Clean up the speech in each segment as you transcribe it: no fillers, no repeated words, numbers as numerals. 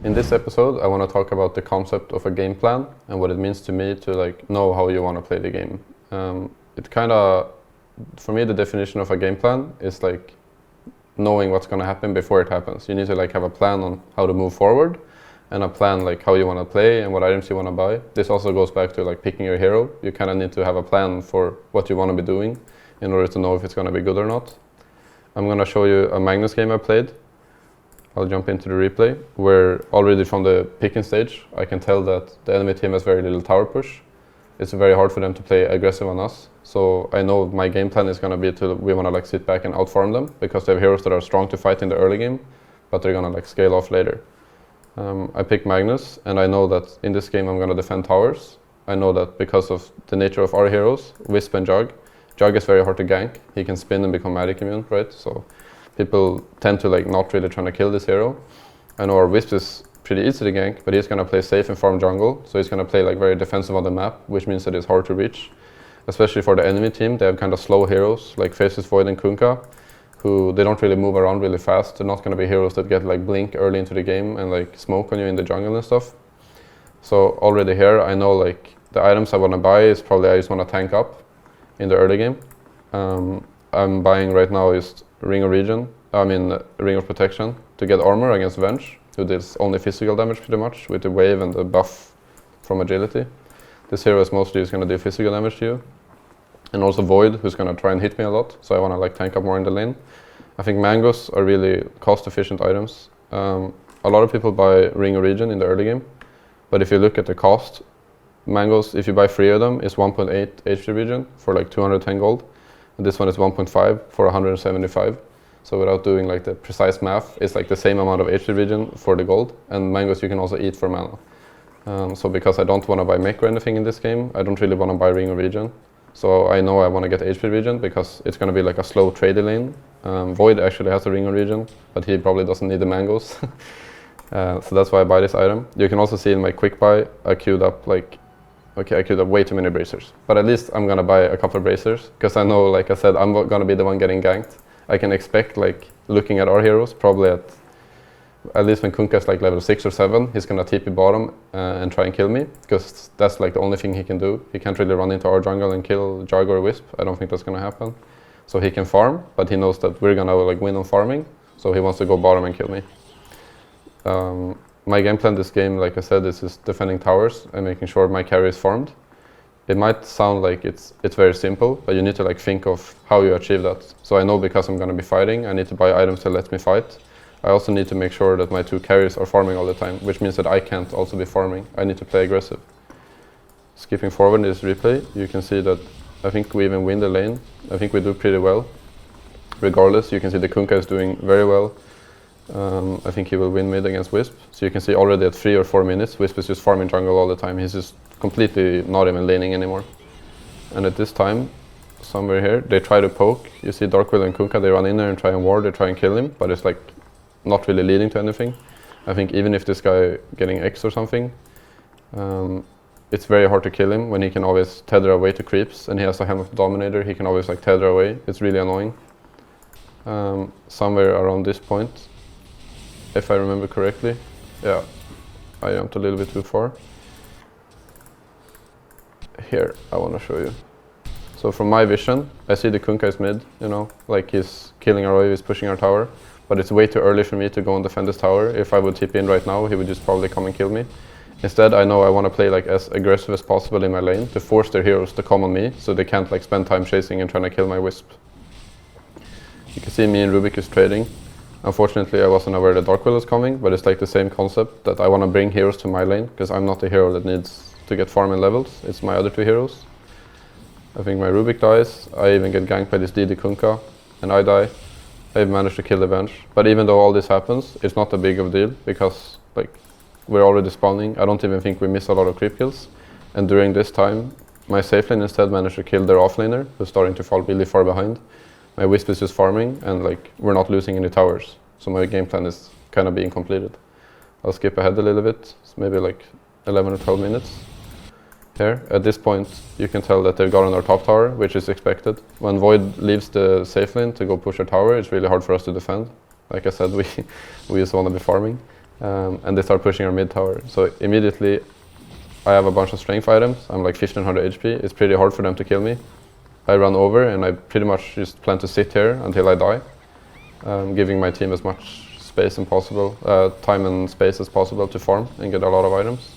In this episode, I want to talk about the concept of a game plan and what it means to me to like know how you want to play the game. It kind of, for me, the definition of a game plan is like knowing what's going to happen before it happens. You need to like have a plan on how to move forward and a plan like how you want to play and what items you want to buy. This also goes back to like picking your hero. You kind of need to have a plan for what you want to be doing in order to know if it's going to be good or not. I'm going to show you a Magnus game I played. I'll jump into the replay, where already from the picking stage, I can tell that the enemy team has very little tower push. It's very hard for them to play aggressive on us. So I know my game plan is going to be we want to like sit back and outfarm them, because they have heroes that are strong to fight in the early game, but they're going to like scale off later. I pick Magnus, and I know that in this game I'm going to defend towers. I know that because of the nature of our heroes, Wisp and Jug. Jug is very hard to gank. He can spin and become magic immune, right? So people tend to like not really trying to kill this hero. I know our Wisp is pretty easy to gank, but he's going to play safe and farm jungle, so he's going to play like very defensive on the map, which means that it's hard to reach. Especially for the enemy team, they have kind of slow heroes like Faceless Void and Kunkka, who they don't really move around really fast. They're not going to be heroes that get like blink early into the game and like smoke on you in the jungle and stuff. So already here, I know like the items I want to buy is probably I just want to tank up in the early game. I'm buying right now is Ring of Protection to get armor against Venge, who does only physical damage pretty much with the wave and the buff from agility. This hero is mostly just going to do physical damage to you. And also Void, who's going to try and hit me a lot, so I want to like tank up more in the lane. I think mangoes are really cost-efficient items. A lot of people buy Ring of Regen in the early game, but if you look at the cost, mangoes, if you buy 3 of them, is 1.8 HP regen for like 210 gold. And this one is 1.5 for 175. So without doing like the precise math, it's like the same amount of HP regen for the gold. And mangoes you can also eat for mana. So because I don't want to buy mech or anything in this game, I don't really want to buy Ring of Regen. So I know I want to get HP regen because it's going to be like a slow trade lane. Void actually has a Ring of Regen, but he probably doesn't need the mangoes. So that's why I buy this item. You can also see in my quick buy, I queued up like, okay, I queued up way too many bracers. But at least I'm going to buy a couple of bracers, because I know, like I said, I'm going to be the one getting ganked. I can expect, like, looking at our heroes, probably at least when Kunkka is like level 6 or 7, he's going to TP bottom and try and kill me, because that's like the only thing he can do. He can't really run into our jungle and kill Jug or Wisp. I don't think that's going to happen. So he can farm, but he knows that we're going to like win on farming, so he wants to go bottom and kill me. My game plan this game, like I said, is just defending towers and making sure my carry is farmed. It might sound like it's very simple, but you need to like think of how you achieve that. So I know because I'm going to be fighting, I need to buy items that let me fight. I also need to make sure that my 2 carries are farming all the time, which means that I can't also be farming. I need to play aggressive. Skipping forward in this replay, you can see that I think we even win the lane. I think we do pretty well. Regardless, you can see the Kunkka is doing very well. I think he will win mid against Wisp. So you can see already at 3 or 4 minutes, Wisp is just farming jungle all the time. He's just completely not even laning anymore. And at this time, somewhere here, they try to poke. You see Darkwill and Kunkka, they run in there and try and ward, they try and kill him, but it's like not really leading to anything. I think even if this guy getting X or something, it's very hard to kill him when he can always tether away to creeps, and he has a Helm of the Dominator, he can always like tether away. It's really annoying. Somewhere around this point, if I remember correctly. Yeah, I jumped a little bit too far. Here, I want to show you. So from my vision, I see the Kunkka is mid, you know, like he's killing our wave, he's pushing our tower. But it's way too early for me to go and defend this tower. If I would TP in right now, he would just probably come and kill me. Instead, I know I want to play like as aggressive as possible in my lane to force their heroes to come on me, so they can't like spend time chasing and trying to kill my Wisp. You can see me and Rubik is trading. Unfortunately, I wasn't aware that Darkwill is coming, but it's like the same concept that I want to bring heroes to my lane, because I'm not the hero that needs to get farm and levels. It's my other 2 heroes. I think my Rubik dies. I even get ganked by this DD Kunkka, and I die. I've managed to kill the Venge. But even though all this happens, it's not a big of a deal, because like we're already spawning. I don't even think we miss a lot of creep kills. And during this time, my safe lane instead managed to kill their offlaner, who's starting to fall really far behind. My Wisp is just farming, and like we're not losing any towers. So my game plan is kind of being completed. I'll skip ahead a little bit, it's maybe like 11 or 12 minutes. Here, at this point, you can tell that they've gotten our top tower, which is expected. When Void leaves the safe lane to go push our tower, it's really hard for us to defend. Like I said, we just want to be farming. and they start pushing our mid tower. So immediately I have a bunch of strength items. I'm like 1500 HP. It's pretty hard for them to kill me. I run over and I pretty much just plan to sit here until I die, giving my team as much space and possible, time and space as possible to farm and get a lot of items.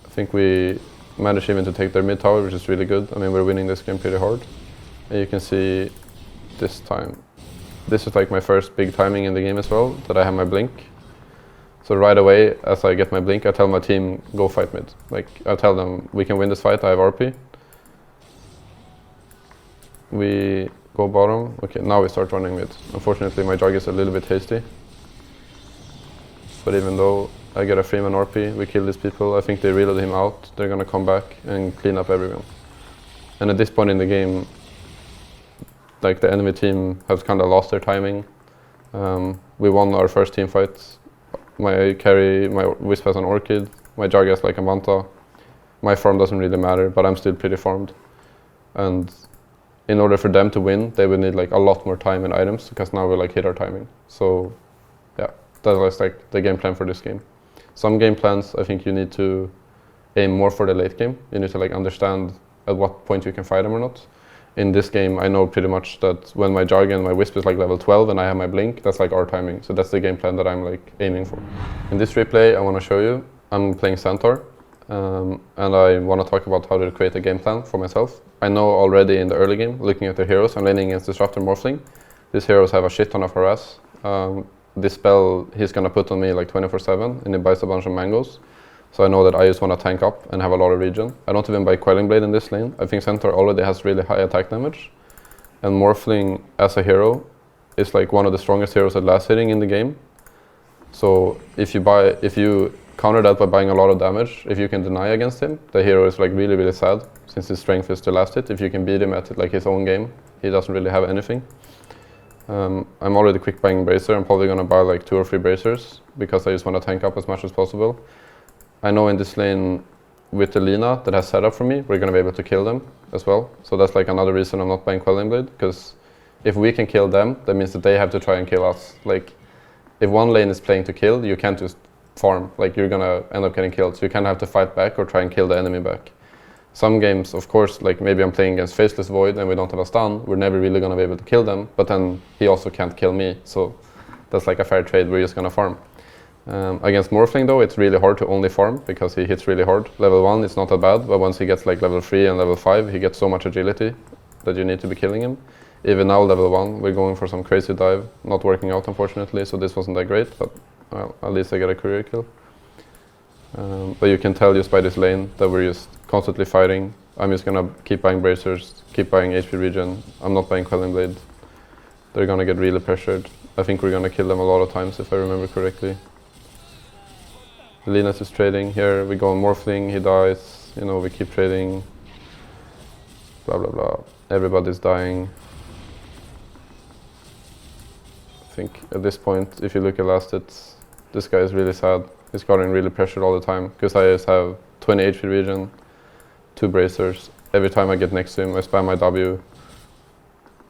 I think we managed even to take their mid tower, which is really good. I mean, we're winning this game pretty hard. And you can see this time. This is like my first big timing in the game as well, that I have my blink. So right away, as I get my blink, I tell my team, go fight mid. Like, I tell them, we can win this fight, I have RP. We go bottom. Okay, now we start running mid. Unfortunately, my jug is a little bit hasty. But even though I get a Freeman RP, we kill these people, I think they reload him out, they're gonna come back and clean up everyone. And at this point in the game, like the enemy team has kind of lost their timing. We won our first team fight. My carry, my Wisp has an Orchid, my jug has like a Manta. My farm doesn't really matter, but I'm still pretty farmed. And in order for them to win, they would need like a lot more time and items, because now we like hit our timing. So yeah, that was like the game plan for this game. Some game plans, I think you need to aim more for the late game. You need to like understand at what point you can fight them or not. In this game, I know pretty much that when my jug and my Wisp is like level 12 and I have my blink, that's like our timing. So that's the game plan that I'm like aiming for. In this replay, I want to show you, I'm playing Centaur, and I want to talk about how to create a game plan for myself. I know already in the early game, looking at the heroes, I'm laning against Disruptor Morphling. These heroes have a shit ton of harass. This spell he's gonna put on me like 24/7, and he buys a bunch of mangoes. So I know that I just want to tank up and have a lot of regen. I don't even buy Quelling Blade in this lane. I think Centaur already has really high attack damage. And Morphling as a hero is like one of the strongest heroes at last hitting in the game. So if you counter that by buying a lot of damage, if you can deny against him, the hero is like really, really sad, since his strength is the last hit. If you can beat him at like his own game, he doesn't really have anything. I'm already quick buying Bracer. I'm probably gonna buy like 2 or 3 Bracers, because I just want to tank up as much as possible. I know in this lane with the Lina that has set up for me, we're going to be able to kill them as well. So that's like another reason I'm not buying Quelling Blade, because if we can kill them, that means that they have to try and kill us. Like, if one lane is playing to kill, you can't just farm. Like, you're going to end up getting killed. So you kind of have to fight back or try and kill the enemy back. Some games, of course, like maybe I'm playing against Faceless Void and we don't have a stun, we're never really going to be able to kill them, but then he also can't kill me. So that's like a fair trade, we're just going to farm. Against Morphling though, it's really hard to only farm, because he hits really hard. Level 1 is not that bad, but once he gets like level 3 and level 5, he gets so much agility that you need to be killing him. Even now level 1, we're going for some crazy dive, not working out unfortunately, so this wasn't that great, but well, at least I get a career kill. But you can tell just by this lane that we're just constantly fighting. I'm just gonna keep buying Bracers, keep buying HP regen. I'm not buying Quelling Blade. They're gonna get really pressured. I think we're gonna kill them a lot of times if I remember correctly. Linus is trading here, we go on Morphling, he dies, you know, we keep trading, blah blah blah. Everybody's dying. I think at this point, if you look at last hits, this guy is really sad. He's getting really pressured all the time, because I just have 20 HP regen, 2 Bracers. Every time I get next to him, I spam my W.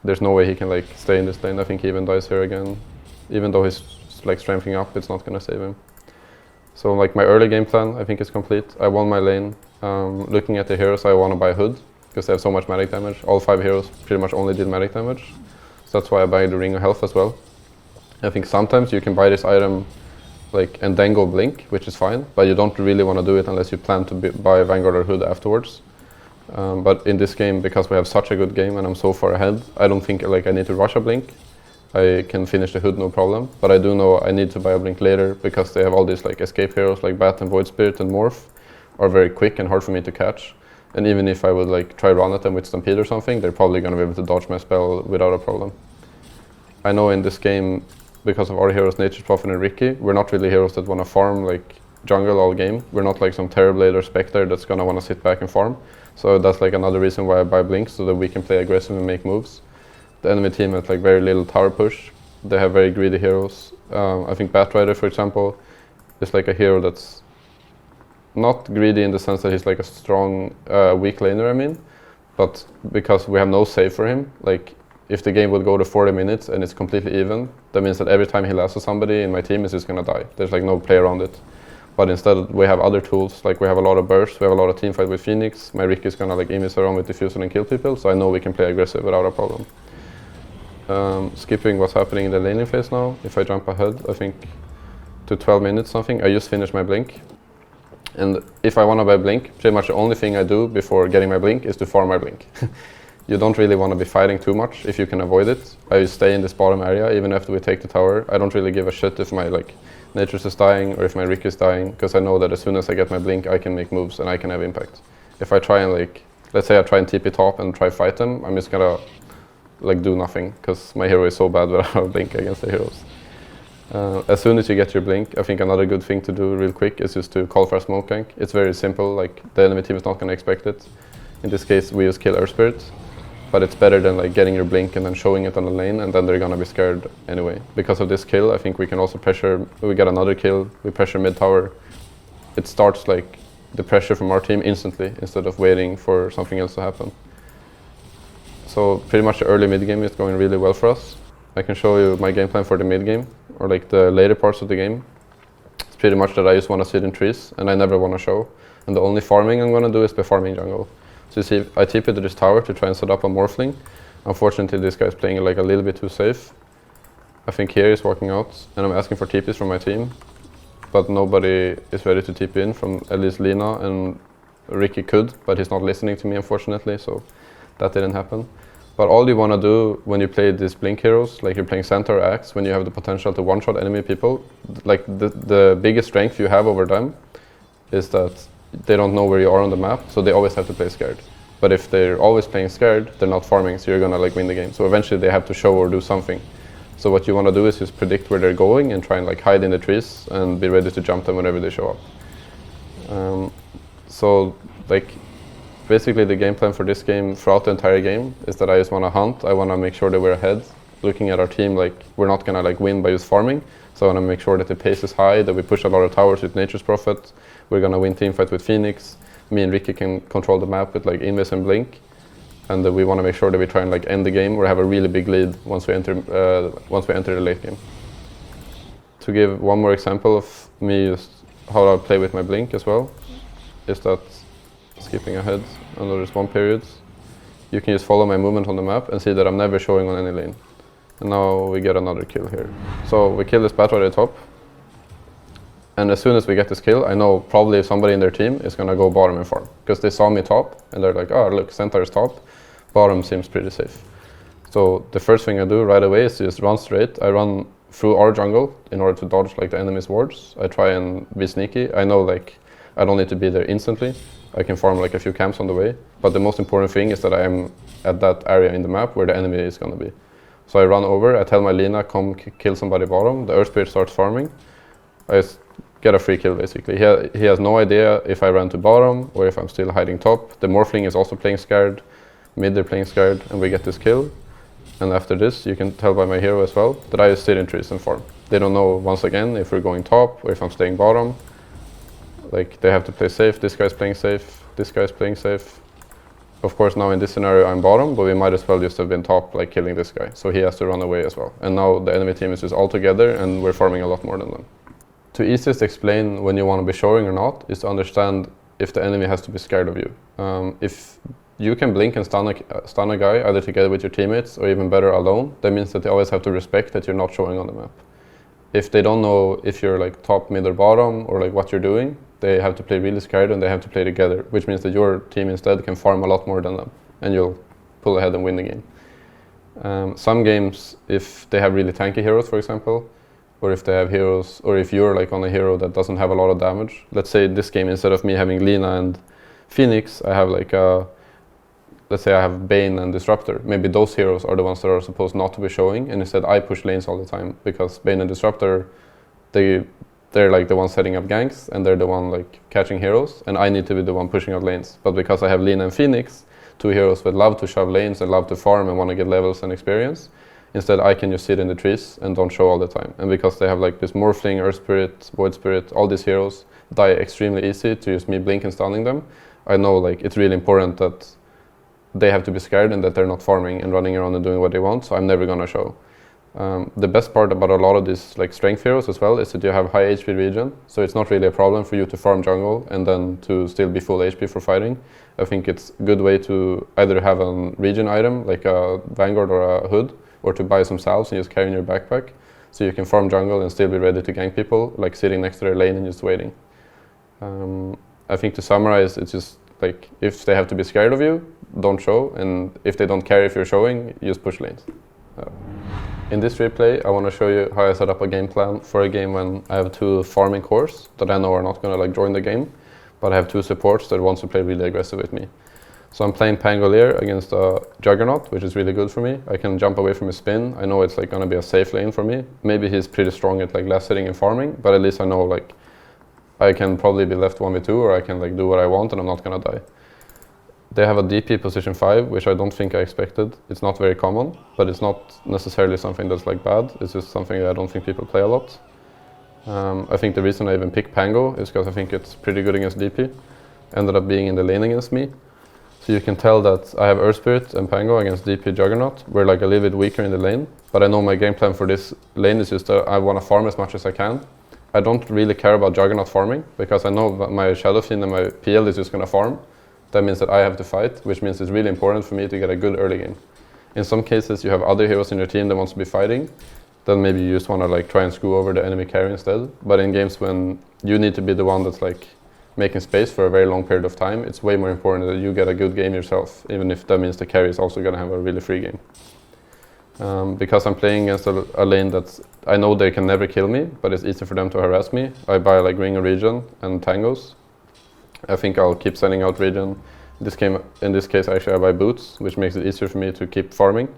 There's no way he can like stay in this lane. I think he even dies here again. Even though he's like strengthening up, it's not gonna save him. So like my early game plan, I think is complete. I won my lane. Looking at the heroes, I want to buy Hood, because they have so much magic damage. All 5 heroes pretty much only did magic damage. So that's why I buy the Ring of Health as well. I think sometimes you can buy this item like and then go Blink, which is fine, but you don't really want to do it unless you plan to buy Vanguard or Hood afterwards. But in this game, because we have such a good game and I'm so far ahead, I don't think like I need to rush a Blink. I can finish the Hood no problem, but I do know I need to buy a Blink later, because they have all these like escape heroes like Bat and Void Spirit and Morph are very quick and hard for me to catch. And even if I would like try run at them with Stampede or something, they're probably going to be able to dodge my spell without a problem. I know in this game, because of our heroes Nature's Prophet and Ricky, we're not really heroes that want to farm like jungle all game. We're not like some Terrorblade or Spectre that's going to want to sit back and farm. So that's like another reason why I buy Blink, so that we can play aggressive and make moves. The enemy team has like very little tower push. They have very greedy heroes. I think Batrider, for example, is like a hero that's not greedy in the sense that he's like a strong, weak laner, I mean. But because we have no save for him, like if the game would go to 40 minutes and it's completely even, that means that every time he lassos somebody in my team is just gonna die. There's like no play around it. But instead we have other tools, like we have a lot of bursts, we have a lot of team fight with Phoenix. My Rick is gonna like invis around with diffusion and kill people, so I know we can play aggressive without a problem. Skipping what's happening in the laning phase now, if I jump ahead, I think to 12 minutes something, I just finished my blink. And if I want to buy blink, pretty much the only thing I do before getting my blink is to farm my blink. You don't really want to be fighting too much if you can avoid it. I stay in this bottom area even after we take the tower. I don't really give a shit if my like Naturus is dying or if my Rick is dying, because I know that as soon as I get my blink I can make moves and I can have impact. If I try and like, let's say I try and TP top and try fight them, I'm just gonna like do nothing because my hero is so bad without blink against the heroes. As soon as you get your blink, I think another good thing to do real quick is just to call for a smoke gank. It's very simple, like the enemy team is not going to expect it. In this case we just kill Earth Spirit, but it's better than like getting your blink and then showing it on the lane and then they're going to be scared anyway. Because of this kill I think we can also pressure, we get another kill, we pressure mid tower. It starts like the pressure from our team instantly instead of waiting for something else to happen. So pretty much the early mid game is going really well for us. I can show you my game plan for the mid game, or like the later parts of the game. It's pretty much that I just want to sit in trees and I never want to show. And the only farming I'm going to do is by farming jungle. So you see, I TP to this tower to try and set up a Morphling. Unfortunately this guy's playing like a little bit too safe. I think here he's walking out and I'm asking for TPs from my team. But nobody is ready to TP in, from at least Lina, and Ricky could, but he's not listening to me unfortunately, so that didn't happen. But all you want to do when you play these blink heroes, like you're playing Centaur or Axe, when you have the potential to one-shot enemy people, like the biggest strength you have over them is that they don't know where you are on the map, so they always have to play scared. But if they're always playing scared, they're not farming, so you're gonna like win the game. So eventually they have to show or do something. So what you want to do is just predict where they're going and try and like hide in the trees and be ready to jump them whenever they show up. So like, basically the game plan for this game throughout the entire game is that I just want to hunt, I want to make sure that we're ahead. Looking at our team, like we're not going to like win by just farming, so I want to make sure that the pace is high, that we push a lot of towers with Nature's Prophet. We're going to win team fight with Phoenix. Me and Ricky can control the map with like Invis and Blink. And we want to make sure that we try and like end the game or have a really big lead once we enter the late game. To give one more example of me just how I play with my Blink as well, is that skipping ahead under this one period, you can just follow my movement on the map and see that I'm never showing on any lane. And now we get another kill here. So we kill this battle at the top, and as soon as we get this kill, I know probably somebody in their team is gonna go bottom and farm, because they saw me top and they're like, oh look, Centaur is top, bottom seems pretty safe. So the first thing I do right away is just run straight. I run through our jungle in order to dodge like the enemy's wards. I try and be sneaky. I know like I don't need to be there instantly. I can farm like a few camps on the way, but the most important thing is that I am at that area in the map where the enemy is going to be. So I run over, I tell my Lina, come kill somebody bottom, the Earth Spirit starts farming. I just get a free kill basically. He has no idea if I ran to bottom or if I'm still hiding top. The Morphling is also playing scared, mid they're playing scared, and we get this kill. And after this, you can tell by my hero as well that I just sit in trees and farm. They don't know once again if we're going top or if I'm staying bottom. Like, they have to play safe, this guy's playing safe, this guy's playing safe. Of course, now in this scenario I'm bottom, but we might as well just have been top, like killing this guy. So he has to run away as well. And now the enemy team is just all together and we're farming a lot more than them. To easiest explain when you want to be showing or not is to understand if the enemy has to be scared of you. If you can blink and stun a guy either together with your teammates or even better alone, that means that they always have to respect that you're not showing on the map. If they don't know if you're like top, mid or bottom or like what you're doing, they have to play really scared and they have to play together, which means that your team instead can farm a lot more than them and you'll pull ahead and win the game. Some games, if they have really tanky heroes, for example, or if they have heroes, or if you're like on a hero that doesn't have a lot of damage. Let's say this game, instead of me having Lina and Phoenix, I have like let's say I have Bane and Disruptor. Maybe those heroes are the ones that are supposed not to be showing, and instead I push lanes all the time, because Bane and Disruptor, they're like the ones setting up ganks, and they're the one like catching heroes, and I need to be the one pushing out lanes. But because I have Lina and Phoenix, two heroes that love to shove lanes and love to farm and want to get levels and experience, instead I can just sit in the trees and don't show all the time. And because they have like this Morphling, Earth Spirit, Void Spirit, all these heroes die extremely easy to use me blink and stunning them, I know like it's really important that they have to be scared and that they're not farming and running around and doing what they want, so I'm never gonna show. The best part about a lot of these like strength heroes as well is that you have high HP regen, so it's not really a problem for you to farm jungle and then to still be full HP for fighting. I think it's a good way to either have a regen item like a Vanguard or a Hood, or to buy some salves and just carry in your backpack, so you can farm jungle and still be ready to gank people, like sitting next to their lane and just waiting. I think to summarize, it's just like if they have to be scared of you, don't show, and if they don't care if you're showing, just push lanes. In this replay, I want to show you how I set up a game plan for a game when I have two farming cores that I know are not going to like join the game, but I have two supports that wants to play really aggressive with me. So I'm playing Pangolier against a Juggernaut, which is really good for me. I can jump away from his spin. I know it's like going to be a safe lane for me. Maybe he's pretty strong at like last hitting and farming, but at least I know like I can probably be left 1v2, or I can like do what I want and I'm not going to die. They have a DP position 5, which I don't think I expected. It's not very common, but it's not necessarily something that's like bad. It's just something that I don't think people play a lot. I think the reason I even picked Pango is because I think it's pretty good against DP. Ended up being in the lane against me. So you can tell that I have Earth Spirit and Pango against DP Juggernaut. We're like a little bit weaker in the lane, but I know my game plan for this lane is just that I want to farm as much as I can. I don't really care about Juggernaut farming, because I know that my Shadow Fiend and my PL is just going to farm. That means that I have to fight, which means it's really important for me to get a good early game. In some cases, you have other heroes in your team that wants to be fighting, then maybe you just want to like try and screw over the enemy carry instead. But in games when you need to be the one that's like making space for a very long period of time, it's way more important that you get a good game yourself, even if that means the carry is also going to have a really free game. Because I'm playing against a lane that I know they can never kill me, but it's easy for them to harass me, I buy like Ring of Regen and Tangos. I think I'll keep sending out regen. In this case, actually, I buy boots, which makes it easier for me to keep farming.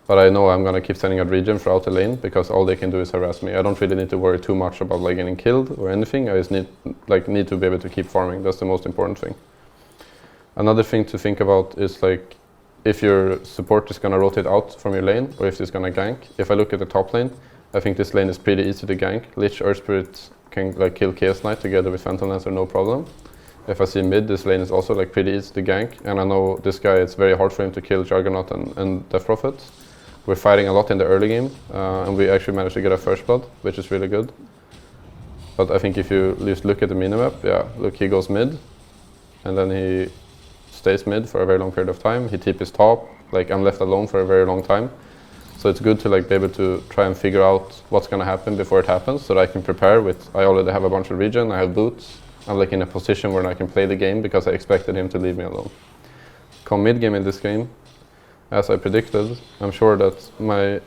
But I know I'm gonna keep sending out regen throughout the lane, because all they can do is harass me. I don't really need to worry too much about like getting killed or anything. I just need to be able to keep farming. That's the most important thing. Another thing to think about is like if your support is gonna rotate out from your lane, or if it's gonna gank. If I look at the top lane, I think this lane is pretty easy to gank. Lich Earth Spirit can like kill Chaos Knight together with Phantom Lancer, no problem. If I see mid, this lane is also like pretty easy to gank, and I know this guy, it's very hard for him to kill Juggernaut and Death Prophet. We're fighting a lot in the early game, and we actually managed to get a first blood, which is really good. But I think if you just look at the minimap, yeah, look, he goes mid, and then he stays mid for a very long period of time. He TPs top, like I'm left alone for a very long time. So it's good to like be able to try and figure out what's gonna happen before it happens, so that I can prepare with, I already have a bunch of regen, I have boots. I'm like in a position where I can play the game, because I expected him to leave me alone. Come mid-game in this game, as I predicted, I'm sure that my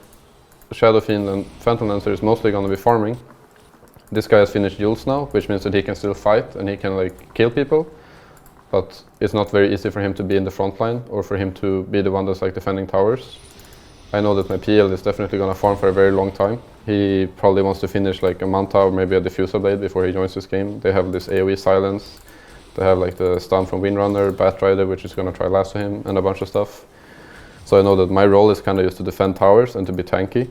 Shadow Fiend and Phantom Lancer is mostly going to be farming. This guy has finished Jules now, which means that he can still fight and he can like kill people. But it's not very easy for him to be in the front line, or for him to be the one that's like defending towers. I know that my PL is definitely going to farm for a very long time. He probably wants to finish like a Manta or maybe a Diffusal Blade before he joins this game. They have this AoE silence. They have like the stun from Windrunner, Batrider, which is going to try lasso him, and a bunch of stuff. So I know that my role is kind of just to defend towers and to be tanky.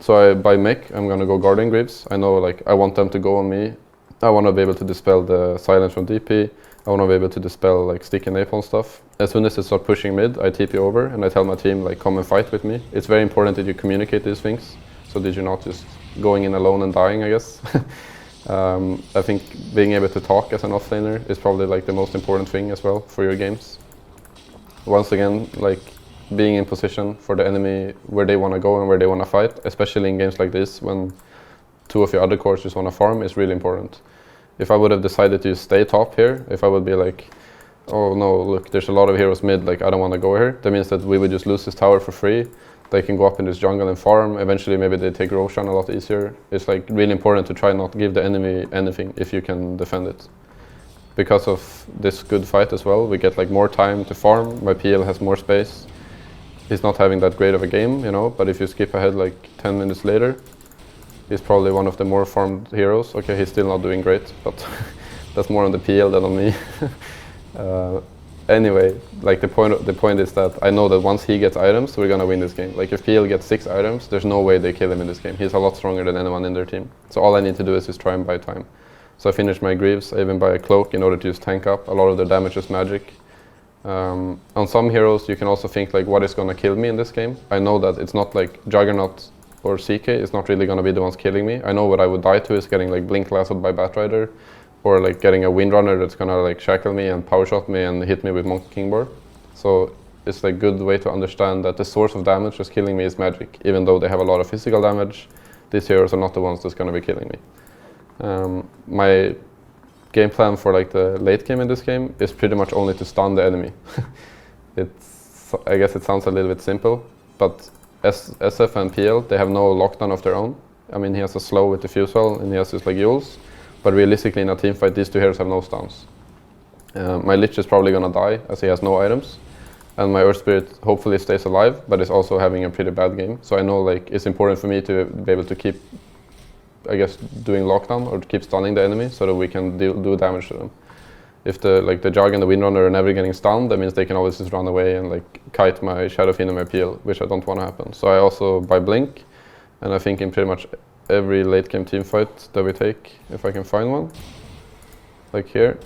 So by mech, I'm going to go Guardian Greaves. I know like I want them to go on me. I want to be able to dispel the silence from DP. I want to be able to dispel like stick and napalm stuff. As soon as they start pushing mid, I TP over and I tell my team like come and fight with me. It's very important that you communicate these things, so that you're not just going in alone and dying, I guess. I think being able to talk as an offlaner is probably like the most important thing as well for your games. Once again, like being in position for the enemy where they want to go and where they want to fight, especially in games like this when two of your other cores just want to farm, is really important. If I would have decided to stay top here, if I would be like, oh no, look, there's a lot of heroes mid, like I don't want to go here, that means that we would just lose this tower for free. They can go up in this jungle and farm. Eventually maybe they take Roshan a lot easier. It's like really important to try not give the enemy anything if you can defend it. Because of this good fight as well, we get like more time to farm. My PL has more space. He's not having that great of a game, you know, but if you skip ahead like 10 minutes later, he's probably one of the more farmed heroes. Okay, he's still not doing great, but that's more on the PL than on me. Anyway, like the point is that I know that once he gets items, we're gonna win this game. Like if PL gets 6 items, there's no way they kill him in this game. He's a lot stronger than anyone in their team. So all I need to do is just try and buy time. So I finished my Greaves. I even buy a cloak in order to just tank up. A lot of their damage is magic. On some heroes, you can also think like, what is gonna kill me in this game? I know that it's not like Juggernaut or CK is not really gonna be the ones killing me. I know what I would die to is getting like blink lassoed by Batrider, or like getting a Windrunner that's gonna like shackle me and power shot me and hit me with Monkey King Boar. So it's like good way to understand that the source of damage that's killing me is magic. Even though they have a lot of physical damage, these heroes are not the ones that's gonna be killing me. My game plan for like the late game in this game is pretty much only to stun the enemy. I guess it sounds a little bit simple, but SF and PL, they have no lockdown of their own. I mean, he has a slow with the Fusel and he has just like Yules, but realistically in a team fight, these two heroes have no stuns. My Lich is probably gonna die as he has no items, and my Earth Spirit hopefully stays alive, but is also having a pretty bad game. So I know like it's important for me to be able to keep, I guess, doing lockdown or to keep stunning the enemy so that we can do damage to them. If the Jug and the Windrunner are never getting stunned, that means they can always just run away and like kite my Shadow Fiend and my PL, which I don't want to happen. So I also buy Blink, and I think in pretty much every late game team fight that we take, if I can find one, like here,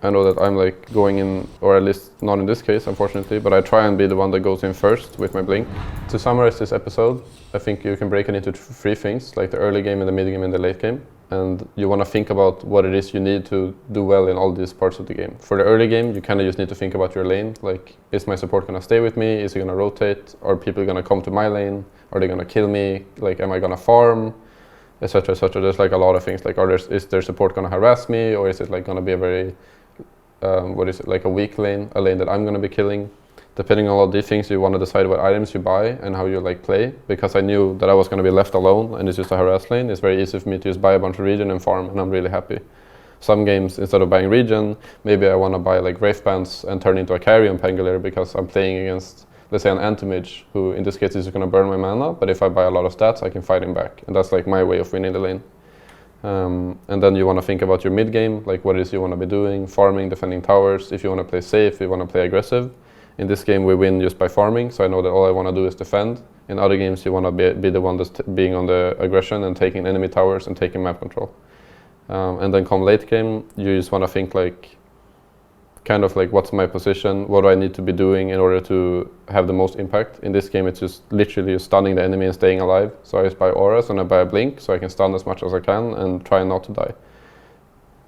I know that I'm like going in, or at least not in this case, unfortunately, but I try and be the one that goes in first with my Blink. To summarize this episode, I think you can break it into three things, like the early game and the mid game and the late game. And you want to think about what it is you need to do well in all these parts of the game. For the early game, you kind of just need to think about your lane. Like, is my support going to stay with me? Is he going to rotate? Are people going to come to my lane? Are they going to kill me? Like, am I going to farm? Etc, etc. There's like a lot of things. Like, is their support going to harass me? Or is it like going to be a very, like a weak lane? A lane that I'm going to be killing? Depending on all these things, you want to decide what items you buy and how you like play. Because I knew that I was going to be left alone and it's just a harass lane, it's very easy for me to just buy a bunch of regen and farm, and I'm really happy. Some games, instead of buying regen, maybe I want to buy like Wraith Bands and turn into a carry on Pangolier because I'm playing against, let's say, an Anti-Mage who in this case is going to burn my mana, but if I buy a lot of stats, I can fight him back. And that's like my way of winning the lane. And then you want to think about your mid game, like what it is you want to be doing, farming, defending towers. If you want to play safe, if you want to play aggressive. In this game we win just by farming, so I know that all I want to do is defend. In other games you want to be the one that's being on the aggression and taking enemy towers and taking map control. And then come late game, you just want to think like, kind of like, what's my position, what do I need to be doing in order to have the most impact. In this game it's just literally stunning the enemy and staying alive. So I just buy auras and I buy a blink so I can stun as much as I can and try not to die.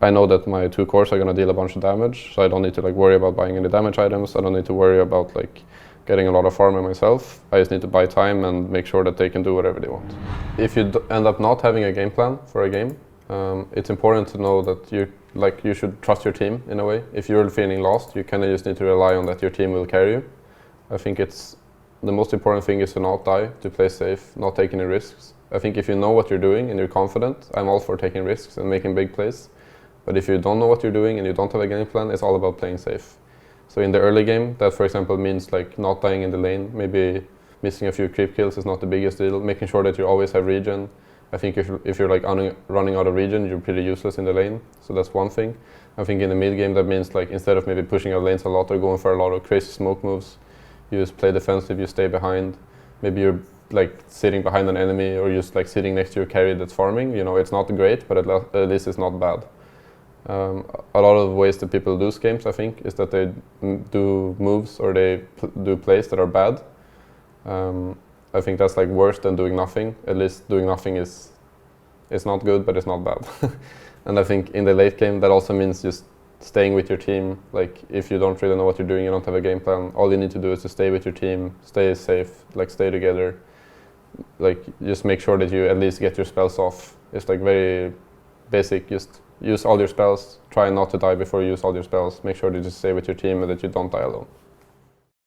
I know that my 2 cores are going to deal a bunch of damage, so I don't need to like worry about buying any damage items. I don't need to worry about like getting a lot of farming myself. I just need to buy time and make sure that they can do whatever they want. If you end up not having a game plan for a game, it's important to know that you should trust your team in a way. If you're feeling lost, you kind of just need to rely on that your team will carry you. I think it's the most important thing is to not die, to play safe, not take any risks. I think if you know what you're doing and you're confident, I'm all for taking risks and making big plays. But if you don't know what you're doing and you don't have a game plan, it's all about playing safe. So in the early game, that for example means like not dying in the lane, maybe missing a few creep kills is not the biggest deal, making sure that you always have regen. I think if you're like running out of regen, you're pretty useless in the lane, so that's one thing. I think in the mid game that means like instead of maybe pushing out lanes a lot or going for a lot of crazy smoke moves, you just play defensive, you stay behind. Maybe you're like sitting behind an enemy or just like sitting next to your carry that's farming. You know, it's not great, but at least it's not bad. A lot of ways that people lose games, I think, is that they do moves or they do plays that are bad. I think that's like worse than doing nothing. At least doing nothing is not good, but it's not bad. And I think in the late game that also means just staying with your team. Like if you don't really know what you're doing, you don't have a game plan, all you need to do is to stay with your team, stay safe, like stay together. Like just make sure that you at least get your spells off. It's like very basic, just use all your spells, try not to die before you use all your spells, make sure that you stay with your team and that you don't die alone.